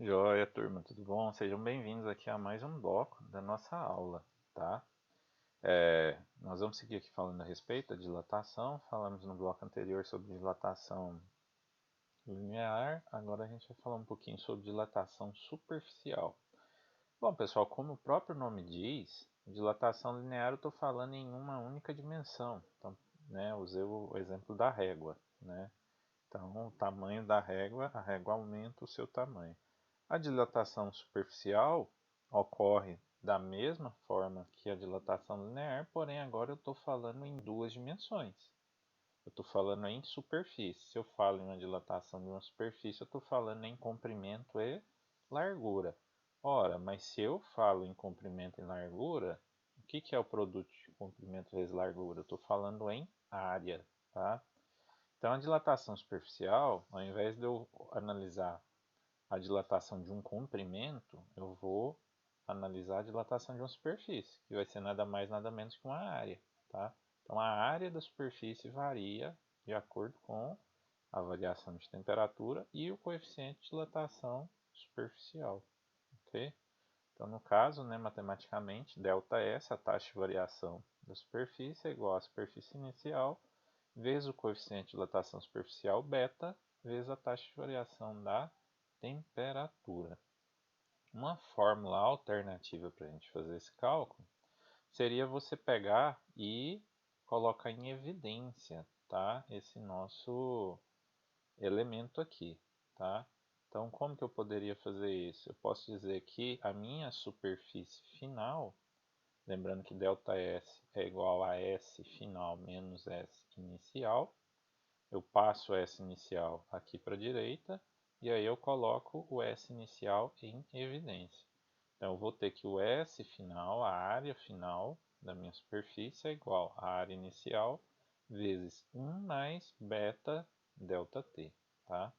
Joia, turma, tudo bom? Sejam bem-vindos aqui a mais um bloco da nossa aula, tá? Nós vamos seguir aqui falando a respeito da dilatação. Falamos no bloco anterior sobre dilatação linear, agora a gente vai falar um pouquinho sobre dilatação superficial. Bom, pessoal, como o próprio nome diz, dilatação linear eu estou falando em uma única dimensão. Então, né, usei o exemplo da régua, né? Então, o tamanho da régua, a régua aumenta o seu tamanho. A dilatação superficial ocorre da mesma forma que a dilatação linear, porém agora eu estou falando em duas dimensões. Eu estou falando em superfície. Se eu falo em uma dilatação de uma superfície, eu estou falando em comprimento e largura. Ora, mas se eu falo em comprimento e largura, o que é o produto de comprimento vezes largura? Eu estou falando em área, tá? Então a dilatação superficial, ao invés de eu analisar a dilatação de um comprimento, eu vou analisar a dilatação de uma superfície, que vai ser nada mais nada menos que uma área, tá? Então a área da superfície varia de acordo com a variação de temperatura e o coeficiente de dilatação superficial, ok? Então no caso, né, matematicamente, ΔS, a taxa de variação da superfície, é igual à superfície inicial vezes o coeficiente de dilatação superficial beta vezes a taxa de variação da temperatura. Uma fórmula alternativa para a gente fazer esse cálculo seria você pegar e colocar em evidência, tá? Esse nosso elemento aqui, tá? Então, como que eu poderia fazer isso? Eu posso dizer que a minha superfície final, lembrando que ΔS é igual a S final menos S inicial, eu passo o S inicial aqui para a direita e aí eu coloco o S inicial em evidência. Então eu vou ter que o S final, a área final da minha superfície é igual à área inicial vezes 1 mais beta delta T, tá?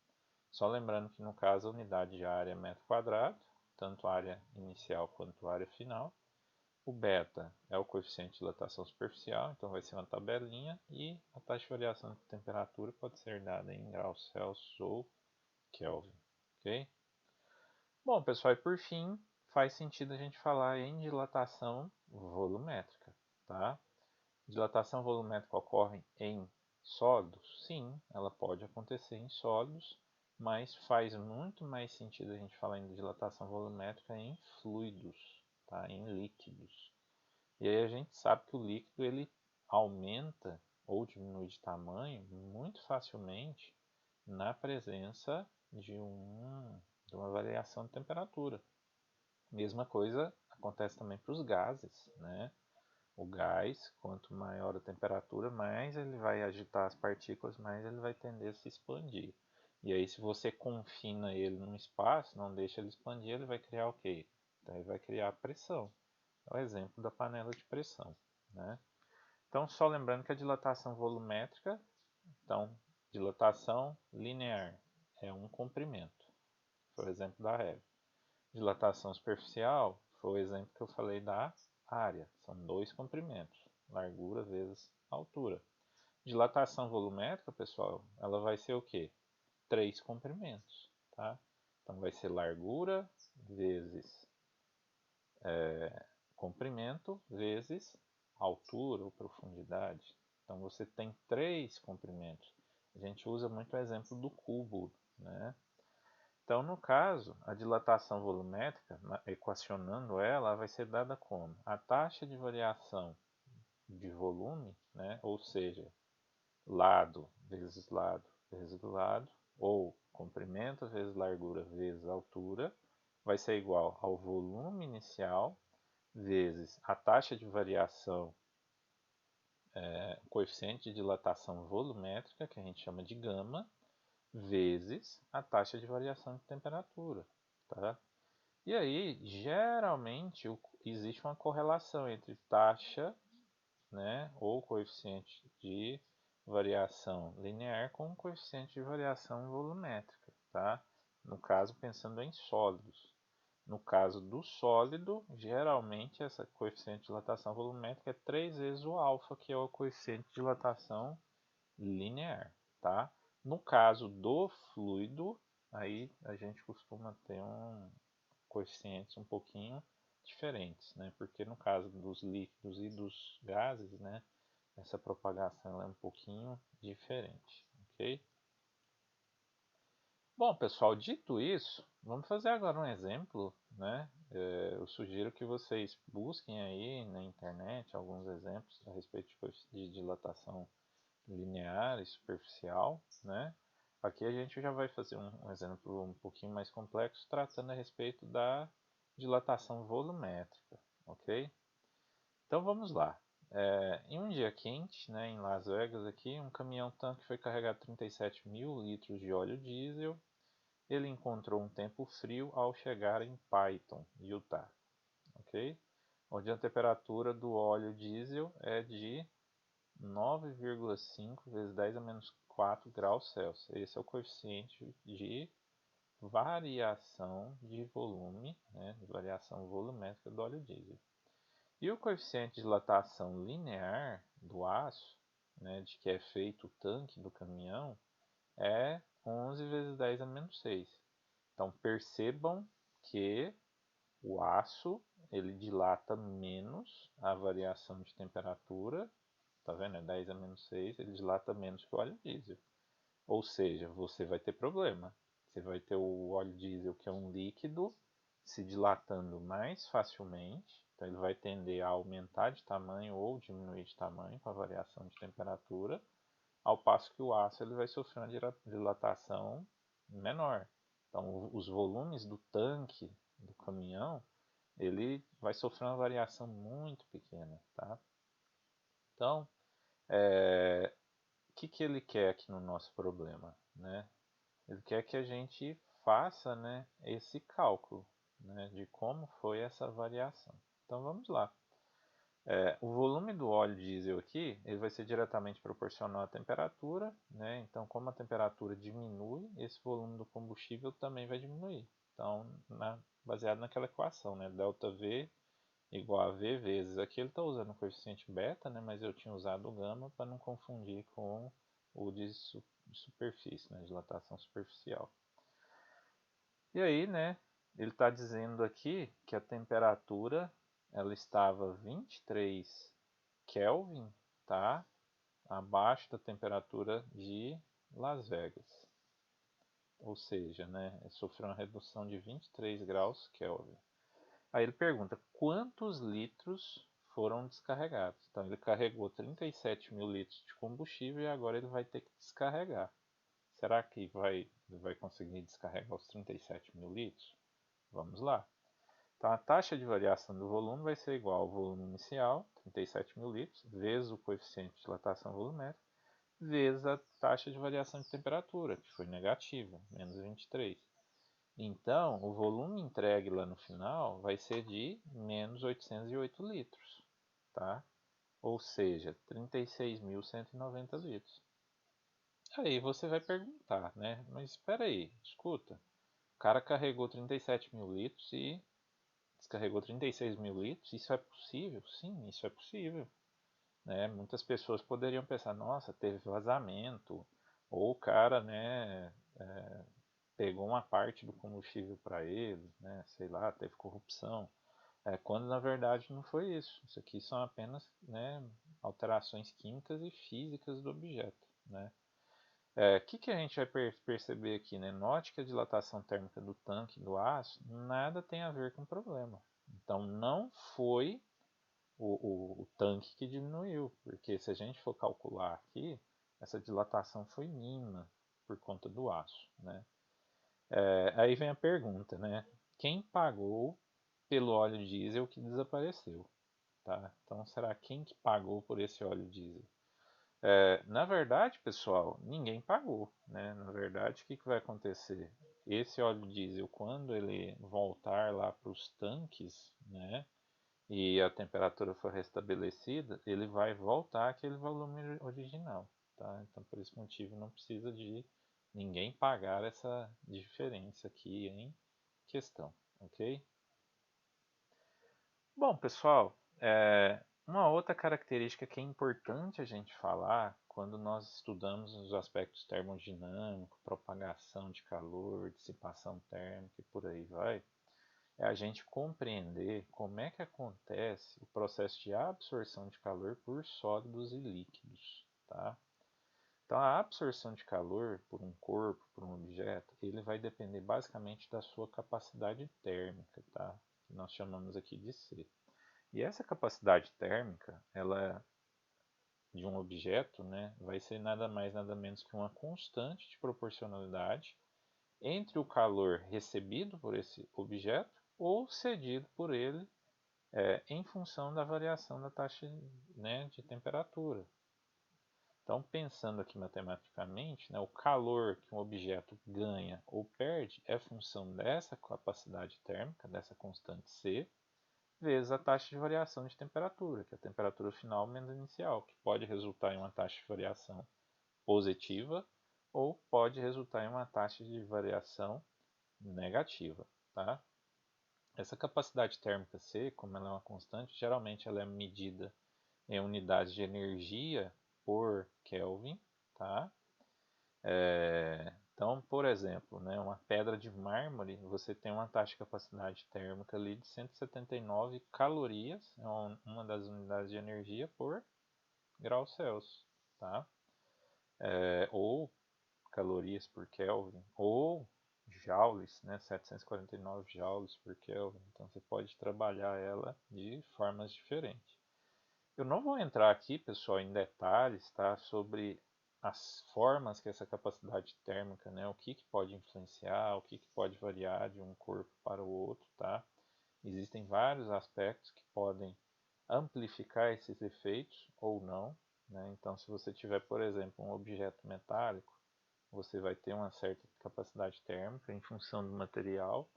Só lembrando que no caso a unidade de área é metro quadrado, tanto a área inicial quanto a área final. O beta é o coeficiente de dilatação superficial, então vai ser uma tabelinha, e a taxa de variação de temperatura pode ser dada em graus Celsius ou Kelvin, ok? Bom, pessoal, e por fim, faz sentido a gente falar em dilatação volumétrica, tá? Dilatação volumétrica ocorre em sólidos? Sim, ela pode acontecer em sólidos, mas faz muito mais sentido a gente falar em dilatação volumétrica em fluidos, tá? Em líquidos. E aí a gente sabe que o líquido ele aumenta ou diminui de tamanho muito facilmente na presença de uma variação de temperatura. Mesma coisa acontece também para os gases, né? O gás, quanto maior a temperatura, mais ele vai agitar as partículas, mais ele vai tender a se expandir. E aí, se você confina ele num espaço, não deixa ele expandir, ele vai criar o quê? Então, ele vai criar pressão. É o exemplo da panela de pressão, né? Então, só lembrando que a dilatação volumétrica, então, dilatação linear é um comprimento, foi o exemplo da régua. Dilatação superficial foi o exemplo que eu falei da área, são dois comprimentos, largura vezes altura. Dilatação volumétrica, pessoal, ela vai ser o quê? Três comprimentos, tá? Então vai ser largura vezes comprimento vezes altura ou profundidade. Então você tem três comprimentos. A gente usa muito o exemplo do cubo, né? Então, no caso, a dilatação volumétrica, equacionando ela, vai ser dada como a taxa de variação de volume, né? Ou seja, lado vezes lado, ou comprimento vezes largura vezes altura, vai ser igual ao volume inicial vezes a taxa de variação, o coeficiente de dilatação volumétrica, que a gente chama de gama, vezes a taxa de variação de temperatura, tá? E aí, geralmente, existe uma correlação entre taxa, né, ou coeficiente de variação linear com coeficiente de variação volumétrica, tá? No caso, pensando em sólidos. No caso do sólido, geralmente essa coeficiente de dilatação volumétrica é 3 vezes o alfa, que é o coeficiente de dilatação linear, tá? No caso do fluido, aí a gente costuma ter coeficientes um pouquinho diferentes, né? Porque no caso dos líquidos e dos gases, né, essa propagação é um pouquinho diferente, ok? Bom, pessoal, dito isso, vamos fazer agora um exemplo, né? Eu sugiro que vocês busquem aí na internet alguns exemplos a respeito de dilatação linear e superficial, né? Aqui a gente já vai fazer um exemplo um pouquinho mais complexo, tratando a respeito da dilatação volumétrica, ok? Então vamos lá. Em um dia quente, né, em Las Vegas aqui, um caminhão-tanque foi carregado 37 mil litros de óleo diesel. Ele encontrou um tempo frio ao chegar em Payton, Utah, ok? Onde a temperatura do óleo diesel é de 9,5 vezes 10 a menos 4 graus Celsius. Esse é o coeficiente de variação de volume, né, de variação volumétrica do óleo diesel. E o coeficiente de dilatação linear do aço, né, de que é feito o tanque do caminhão, é 11 vezes 10 a menos 6. Então percebam que o aço ele dilata menos a variação de temperatura, tá vendo? É 10 a menos 6, ele dilata menos que o óleo diesel. Ou seja, você vai ter problema. Você vai ter o óleo diesel, que é um líquido, se dilatando mais facilmente. Então ele vai tender a aumentar de tamanho ou diminuir de tamanho com a variação de temperatura, ao passo que o aço ele vai sofrer uma dilatação menor. Então os volumes do tanque do caminhão ele vai sofrer uma variação muito pequena, tá? Então, o que ele quer aqui no nosso problema, né? Ele quer que a gente faça, né, esse cálculo, né, de como foi essa variação. Então vamos lá. O volume do óleo diesel aqui, ele vai ser diretamente proporcional à temperatura, né? Então, como a temperatura diminui, esse volume do combustível também vai diminuir. Então, baseado naquela equação, né? Delta V igual a V vezes. Aqui ele está usando o coeficiente beta, né? Mas eu tinha usado o gama para não confundir com o de superfície, né? Dilatação superficial. E aí, né? Ele está dizendo aqui que a temperatura ela estava 23 Kelvin, tá? Abaixo da temperatura de Las Vegas. Ou seja, né, sofreu uma redução de 23 graus Kelvin. Aí ele pergunta quantos litros foram descarregados. Então ele carregou 37 mil litros de combustível e agora ele vai ter que descarregar. Será que vai conseguir descarregar os 37 mil litros? Vamos lá. Então a taxa de variação do volume vai ser igual ao volume inicial, 37 mil litros, vezes o coeficiente de dilatação volumétrica, vezes a taxa de variação de temperatura, que foi negativa, menos 23. Então, o volume entregue lá no final vai ser de menos 808 litros, tá? Ou seja, 36.190 litros. Aí você vai perguntar, né? Mas espera aí, escuta. O cara carregou 37 mil litros e descarregou 36 mil litros. Isso é possível? Sim, isso é possível. Né? Muitas pessoas poderiam pensar, nossa, teve vazamento, ou o cara, né, pegou uma parte do combustível para ele, né, sei lá, teve corrupção. Quando na verdade não foi isso. Isso aqui são apenas, né, alterações químicas e físicas do objeto, né. Que a gente vai perceber aqui, né? Note que a dilatação térmica do tanque do aço nada tem a ver com o problema. Então não foi o tanque que diminuiu, porque se a gente for calcular aqui, essa dilatação foi mínima por conta do aço, né? Aí vem a pergunta, né? Quem pagou pelo óleo diesel que desapareceu, tá? Então será quem que pagou por esse óleo diesel? Na verdade, pessoal, ninguém pagou, né? Na verdade, o que vai acontecer? Esse óleo diesel, quando ele voltar lá para os tanques, né? E a temperatura for restabelecida, ele vai voltar àquele volume original, tá? Então, por esse motivo, não precisa de ninguém pagar essa diferença aqui em questão, ok? Bom, pessoal, Uma outra característica que é importante a gente falar quando nós estudamos os aspectos termodinâmicos, propagação de calor, dissipação térmica e por aí vai, é a gente compreender como é que acontece o processo de absorção de calor por sólidos e líquidos, tá? Então, a absorção de calor por um corpo, por um objeto, ele vai depender basicamente da sua capacidade térmica, tá? Que nós chamamos aqui de C. E essa capacidade térmica, ela de um objeto, né, vai ser nada mais nada menos que uma constante de proporcionalidade entre o calor recebido por esse objeto ou cedido por ele em função da variação da taxa, né, de temperatura. Então, pensando aqui matematicamente, né, o calor que um objeto ganha ou perde é função dessa capacidade térmica, dessa constante C, vezes a taxa de variação de temperatura, que é a temperatura final menos inicial, que pode resultar em uma taxa de variação positiva ou pode resultar em uma taxa de variação negativa, tá? Essa capacidade térmica C, como ela é uma constante, geralmente ela é medida em unidades de energia por Kelvin, tá? Então, por exemplo, né, uma pedra de mármore, você tem uma taxa de capacidade térmica ali de 179 calorias, é uma das unidades de energia por grau Celsius, tá? Ou calorias por Kelvin, ou joules, né, 749 joules por Kelvin. Então, você pode trabalhar ela de formas diferentes. Eu não vou entrar aqui, pessoal, em detalhes, tá, sobre as formas que essa capacidade térmica, né, o que pode influenciar, o que pode variar de um corpo para o outro, tá? Existem vários aspectos que podem amplificar esses efeitos ou não, né? Então, se você tiver, por exemplo, um objeto metálico, você vai ter uma certa capacidade térmica em função do material.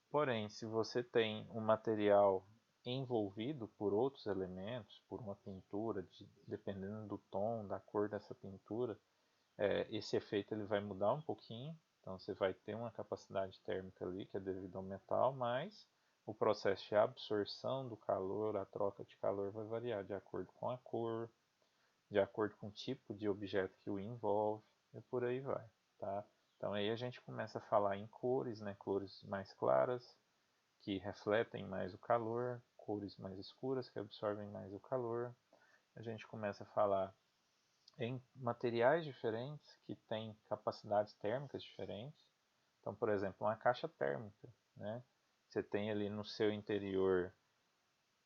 Porém, se você tem um material envolvido por outros elementos, por uma pintura, dependendo do tom, da cor dessa pintura, esse efeito ele vai mudar um pouquinho. Então você vai ter uma capacidade térmica ali que é devido ao metal, mas o processo de absorção do calor, a troca de calor vai variar de acordo com a cor, de acordo com o tipo de objeto que o envolve e por aí vai, tá? Então aí a gente começa a falar em cores, né? Cores mais claras, que refletem mais o calor, cores mais escuras que absorvem mais o calor. A gente começa a falar em materiais diferentes que têm capacidades térmicas diferentes. Então, por exemplo, uma caixa térmica, né? Você tem ali no seu interior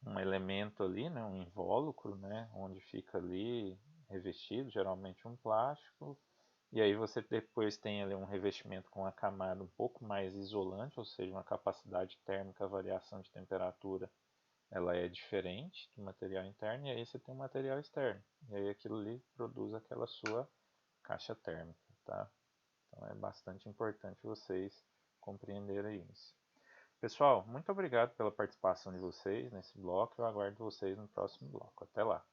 um elemento ali, né, um invólucro, né, onde fica ali revestido, geralmente um plástico, e aí você depois tem ali um revestimento com uma camada um pouco mais isolante, ou seja, uma capacidade térmica, a variação de temperatura, ela é diferente do material interno, e aí você tem um material externo, e aí aquilo ali produz aquela sua caixa térmica, tá? Então é bastante importante vocês compreenderem isso. Pessoal, muito obrigado pela participação de vocês nesse bloco. Eu aguardo vocês no próximo bloco. Até lá!